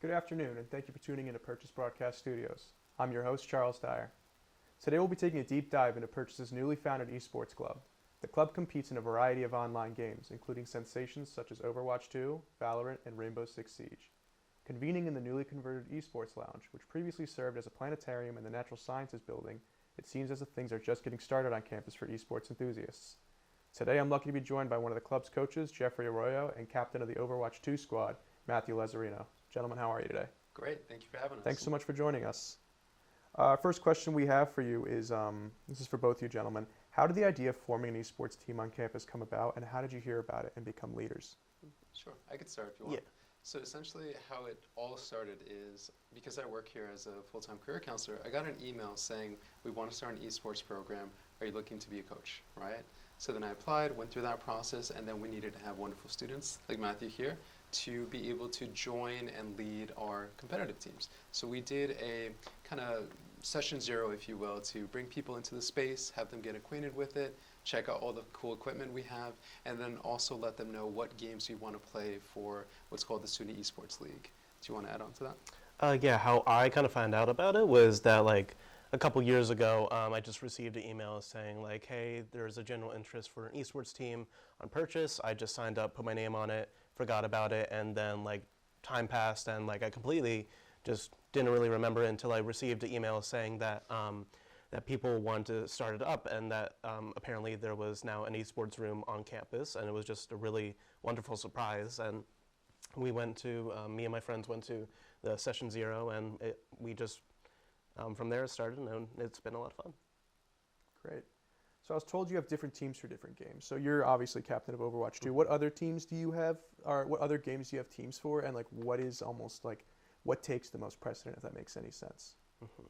Good afternoon, and thank you for tuning in to Purchase Broadcast Studios. I'm your host, Charles Dyer. Today we'll be taking a deep dive into Purchase's newly founded esports club. The club competes in a variety of online games, including sensations such as Overwatch 2, Valorant, and Rainbow Six Siege. Convening in the newly converted esports lounge, which previously served as a planetarium in the Natural Sciences building, it seems as if things are just getting started on campus for esports enthusiasts. Today I'm lucky to be joined by one of the club's coaches, Jeffrey Arroyo, and captain of the Overwatch 2 squad, Matthew Lazzarino. Gentlemen, how are you today? Great, thank you for having us. Thanks so much for joining us. First question we have for you is, this is for both you gentlemen. How did the idea of forming an esports team on campus come about, and how did you hear about it and become leaders? Sure, I could start if you want. Yeah. So essentially how it all started is, because I work here as a full-time career counselor, I got an email saying, we want to start an esports program, are you looking to be a coach, right? So then I applied, went through that process, and then we needed to have wonderful students, like Matthew here, to be able to join and lead our competitive teams. So we did a kind of session zero, if you will, to bring people into the space, have them get acquainted with it, check out all the cool equipment we have, and then also let them know what games we want to play for what's called the Student Esports League. Do you want to add on to that? Yeah, how I kind of found out about it was that a couple years ago, I just received an email saying hey, there's a general interest for an esports team on Purchase. I just signed up, put my name on it, forgot about it, and then time passed, and I completely just didn't really remember it until I received an email saying that that people wanted to start it up, and that apparently there was now an esports room on campus, and it was just a really wonderful surprise. And we went to, me and my friends went to the session zero, and we just from there it started, and it's been a lot of fun. Great. So I was told you have different teams for different games. So you're obviously captain of Overwatch 2. What other teams do you have, or what other games do you have teams for, and what is almost what takes the most precedent, if that makes any sense? Mm-hmm.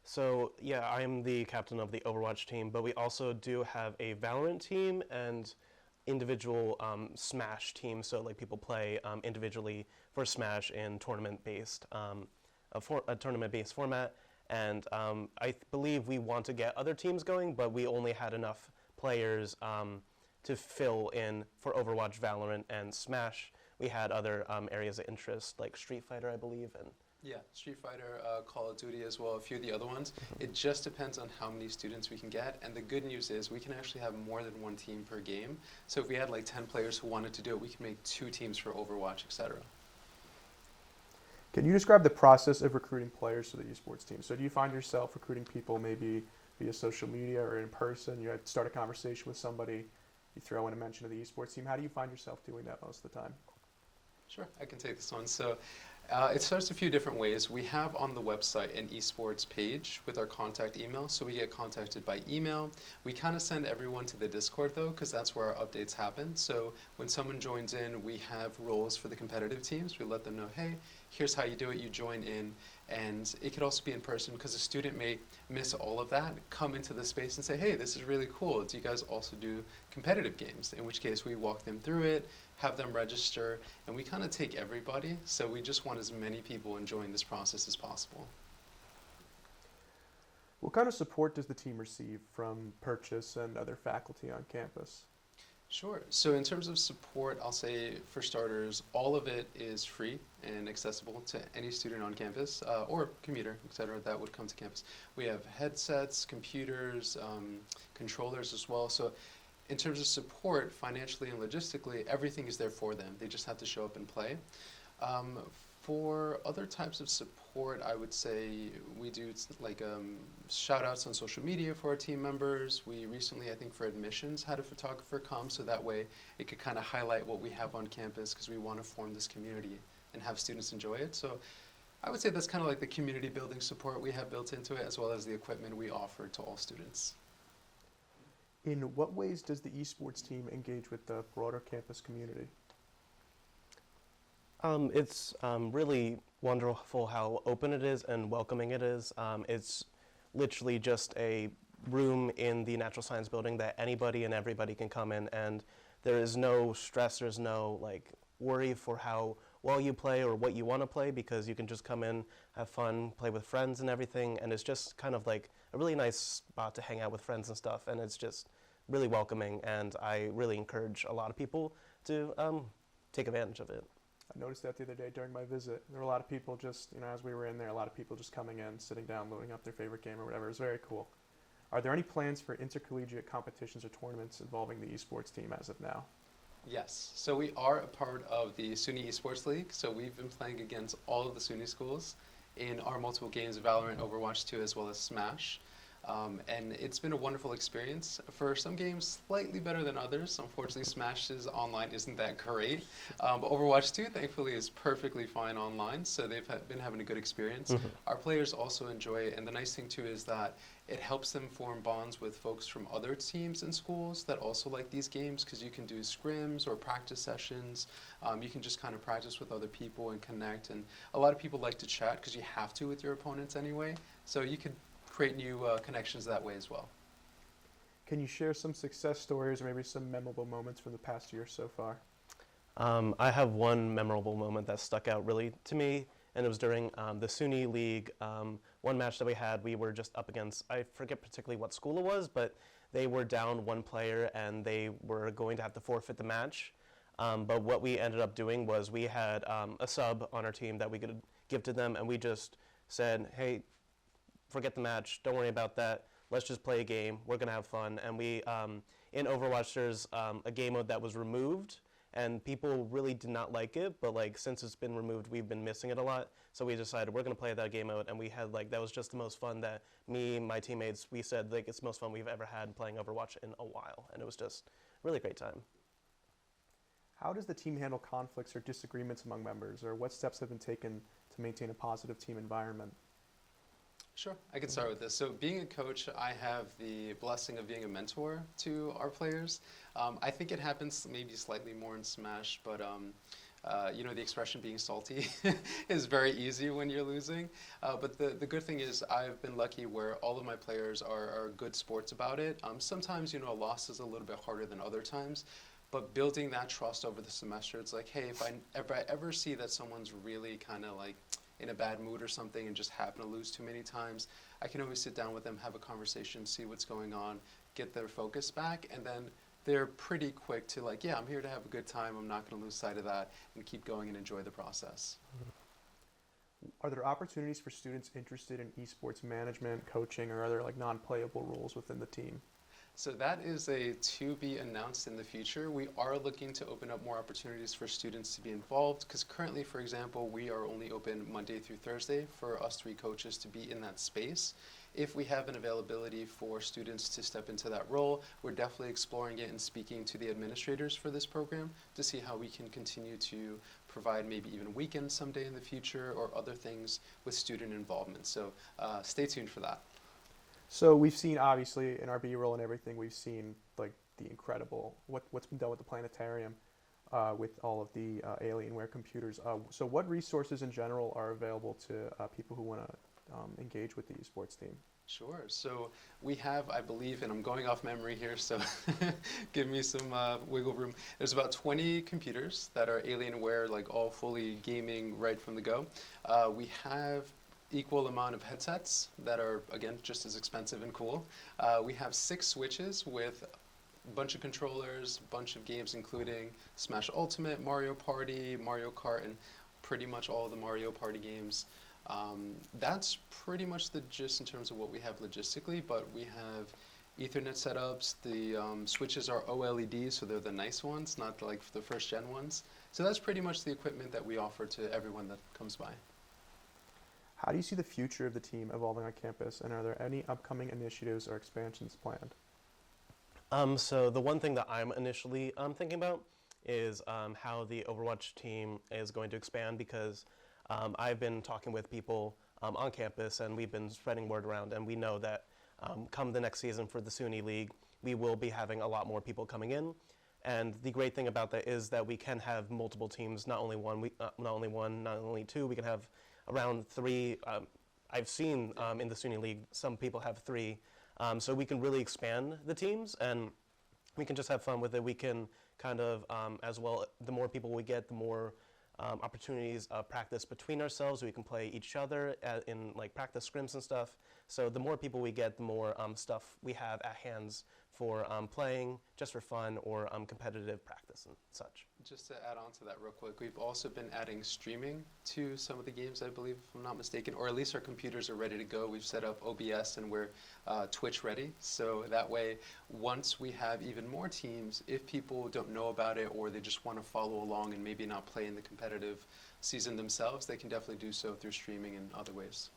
So yeah, I'm the captain of the Overwatch team, but we also do have a Valorant team and individual Smash teams. So people play individually for Smash in tournament-based a tournament-based format. And I believe we want to get other teams going, but we only had enough players to fill in for Overwatch, Valorant, and Smash. We had other areas of interest, like Street Fighter, I believe. And Yeah, Street Fighter, Call of Duty as well, a few of the other ones. It just depends on how many students we can get, and the good news is we can actually have more than one team per game. So if we had 10 players who wanted to do it, we can make 2 teams for Overwatch, etc. Can you describe the process of recruiting players to the esports team? So do you find yourself recruiting people maybe via social media or in person? You start a conversation with somebody, you throw in a mention of the esports team. How do you find yourself doing that most of the time? Sure, I can take this one. So it starts a few different ways. We have on the website an esports page with our contact email, so we get contacted by email. We kind of send everyone to the Discord though, because that's where our updates happen. So when someone joins in, we have roles for the competitive teams. We let them know, hey, here's how you do it, you join in. And it could also be in person, because a student may miss all of that, come into the space and say, hey, this is really cool. Do you guys also do competitive games? In which case we walk them through it, have them register, and we kind of take everybody. So we just want as many people enjoying this process as possible. What kind of support does the team receive from Purchase and other faculty on campus? Sure. So in terms of support, I'll say for starters, all of it is free and accessible to any student on campus or commuter, et cetera, that would come to campus. We have headsets, computers, controllers as well. So in terms of support, financially and logistically, everything is there for them. They just have to show up and play. For other types of support, I would say we do shout outs on social media for our team members. We recently, I think for admissions, had a photographer come, so that way it could kind of highlight what we have on campus, because we want to form this community and have students enjoy it. So I would say that's kind of the community building support we have built into it, as well as the equipment we offer to all students. In what ways does the esports team engage with the broader campus community? It's really wonderful how open it is and welcoming it is. It's literally just a room in the Natural Science building that anybody and everybody can come in, and there is no stress, there's no worry for how well you play or what you want to play, because you can just come in, have fun, play with friends and everything, and it's just kind of a really nice spot to hang out with friends and stuff, and it's just really welcoming, and I really encourage a lot of people to take advantage of it. I noticed that the other day during my visit. There were a lot of people just, as we were in there, a lot of people just coming in, sitting down, loading up their favorite game or whatever. It was very cool. Are there any plans for intercollegiate competitions or tournaments involving the esports team as of now? Yes, so we are a part of the SUNY Esports League, so we've been playing against all of the SUNY schools in our multiple games, Valorant, Overwatch 2, as well as Smash. And it's been a wonderful experience. For some games, slightly better than others. Unfortunately, Smash's online isn't that great. But Overwatch 2, thankfully, is perfectly fine online, so they've been having a good experience. Our players also enjoy it, and the nice thing, too, is that it helps them form bonds with folks from other teams and schools that also like these games, because you can do scrims or practice sessions. You can just kind of practice with other people and connect. And a lot of people like to chat because you have to with your opponents anyway. So you could create new connections that way as well. Can you share some success stories or maybe some memorable moments from the past year so far? I have one memorable moment that stuck out really to me, and it was during the SUNY League. One match that we had, we were just up against, I forget particularly what school it was, but they were down one player and they were going to have to forfeit the match. But what we ended up doing was we had a sub on our team that we could give to them, and we just said, hey, forget the match, don't worry about that, let's just play a game, we're going to have fun. And we, in Overwatch, there's a game mode that was removed, and people really did not like it, but since it's been removed, we've been missing it a lot. So we decided we're going to play that game mode, and we had that was just the most fun that me, my teammates, we said it's the most fun we've ever had playing Overwatch in a while, and it was just a really great time. How does the team handle conflicts or disagreements among members, or what steps have been taken to maintain a positive team environment? Sure, I can start with this. So being a coach, I have the blessing of being a mentor to our players. I think it happens maybe slightly more in Smash, but the expression being salty is very easy when you're losing. But the good thing is I've been lucky where all of my players are good sports about it. Sometimes, a loss is a little bit harder than other times. But building that trust over the semester, it's like, hey, if I ever see that someone's really kind of in a bad mood or something and just happen to lose too many times, I can always sit down with them, have a conversation, see what's going on, get their focus back, and then they're pretty quick to yeah, I'm here to have a good time, I'm not going to lose sight of that, and keep going and enjoy the process. Are there opportunities for students interested in esports management, coaching, or other non-playable roles within the team? So that is a to be announced in the future. We are looking to open up more opportunities for students to be involved, because currently, for example, we are only open Monday through Thursday for us 3 coaches to be in that space. If we have an availability for students to step into that role, we're definitely exploring it and speaking to the administrators for this program to see how we can continue to provide maybe even weekends someday in the future or other things with student involvement. So stay tuned for that. So we've seen, obviously, in our B-roll and everything, we've seen the incredible, what's been done with the planetarium, with all of the Alienware computers. So what resources in general are available to people who want to engage with the esports team? Sure. So we have, I believe, and I'm going off memory here, so give me some wiggle room. There's about 20 computers that are Alienware, all fully gaming right from the go. We have equal amount of headsets that are, again, just as expensive and cool. We have 6 switches with a bunch of controllers, a bunch of games including Smash Ultimate, Mario Party, Mario Kart, and pretty much all of the Mario Party games. That's pretty much the gist in terms of what we have logistically, but we have Ethernet setups. The switches are OLED, so they're the nice ones, not the first gen ones. So that's pretty much the equipment that we offer to everyone that comes by. How do you see the future of the team evolving on campus, and are there any upcoming initiatives or expansions planned? So the one thing that I'm initially thinking about is how the Overwatch team is going to expand, because I've been talking with people on campus, and we've been spreading word around, and we know that come the next season for the SUNY League, we will be having a lot more people coming in. And the great thing about that is that we can have multiple teams, not only one, not only 2, we can have around 3. I've seen in the SUNY League, some people have 3. So we can really expand the teams, and we can just have fun with it. We can kind of, as well, the more people we get, the more opportunities of practice between ourselves. We can play each other in practice scrims and stuff. So the more people we get, the more stuff we have at hands for playing just for fun or competitive practice and such. Just to add on to that real quick, we've also been adding streaming to some of the games, I believe, if I'm not mistaken, or at least our computers are ready to go. We've set up OBS and we're Twitch ready. So that way, once we have even more teams, if people don't know about it or they just want to follow along and maybe not play in the competitive season themselves, they can definitely do so through streaming and other ways.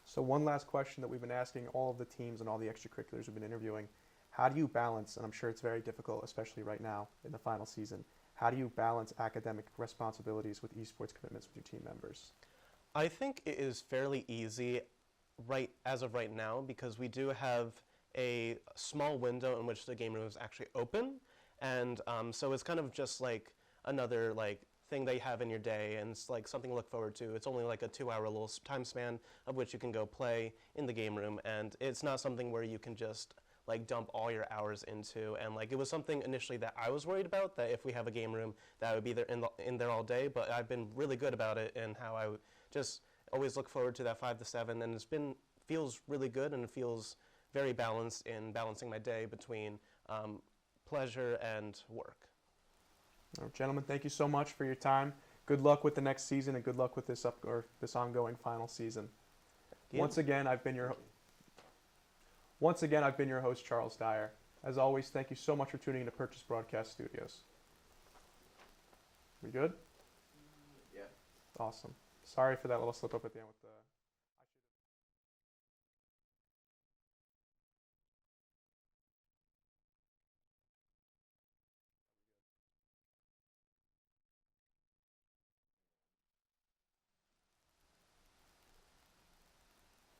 So one last question that we've been asking all of the teams and all the extracurriculars we've been interviewing, how do you balance, and I'm sure it's very difficult, especially right now in the final season, how do you balance academic responsibilities with esports commitments with your team members? I think it is fairly easy as of right now because we do have a small window in which the game room is actually open, and so it's kind of just like another thing that you have in your day, and it's like something to look forward to. It's only like a 2-hour little time span of which you can go play in the game room, and it's not something where you can just dump all your hours into. And it was something initially that I was worried about, that if we have a game room that I would be there in there all day, but I've been really good about it and how I just always look forward to that 5 to 7, and feels really good, and it feels very balanced in balancing my day between pleasure and work. Gentlemen, thank you so much for your time. Good luck with the next season, and good luck with this ongoing final season. Once again, I've been your host, Charles Dyer. As always, thank you so much for tuning in to Purchase Broadcast Studios. We good? Yeah. Awesome. Sorry for that little slip up at the end with the.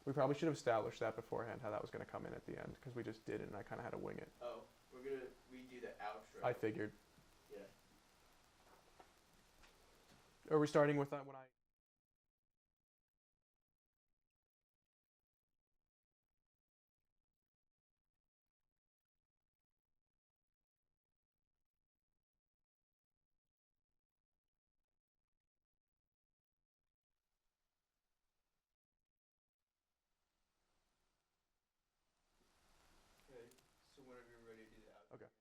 We probably should have established that beforehand, how that was going to come in at the end, because we just did it, and I kind of had to wing it. Oh, we're gonna redo the outro. I figured. Yeah. Are we starting with that when I? Okay. So whenever you're ready to do the outro. Okay.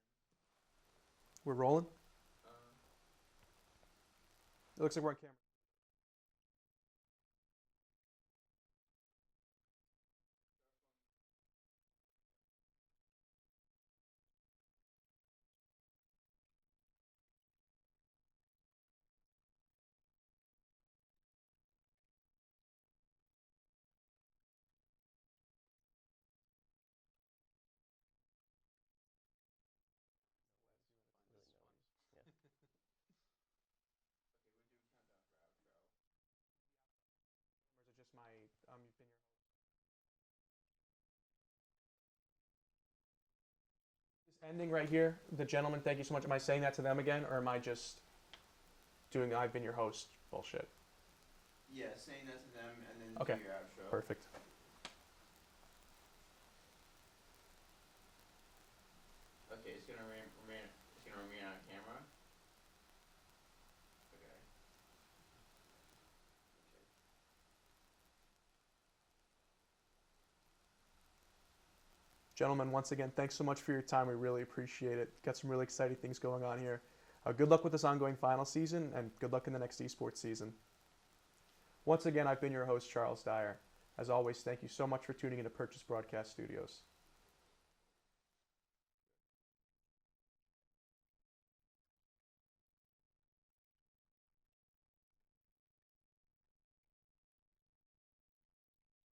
We're rolling? It looks like we're on camera. Or is it just my, you've been your host? This ending right here, the gentleman, thank you so much. Am I saying that to them again, or am I just doing I've been your host bullshit? Yeah, saying that to them and then Okay. do your outro. Perfect. Okay, it's gonna remain on camera. Okay. Gentlemen, once again, thanks so much for your time. We really appreciate it. Got some really exciting things going on here. Good luck with this ongoing final season, and good luck in the next esports season. Once again, I've been your host, Charles Dyer. As always, thank you so much for tuning in to Purchase Broadcast Studios.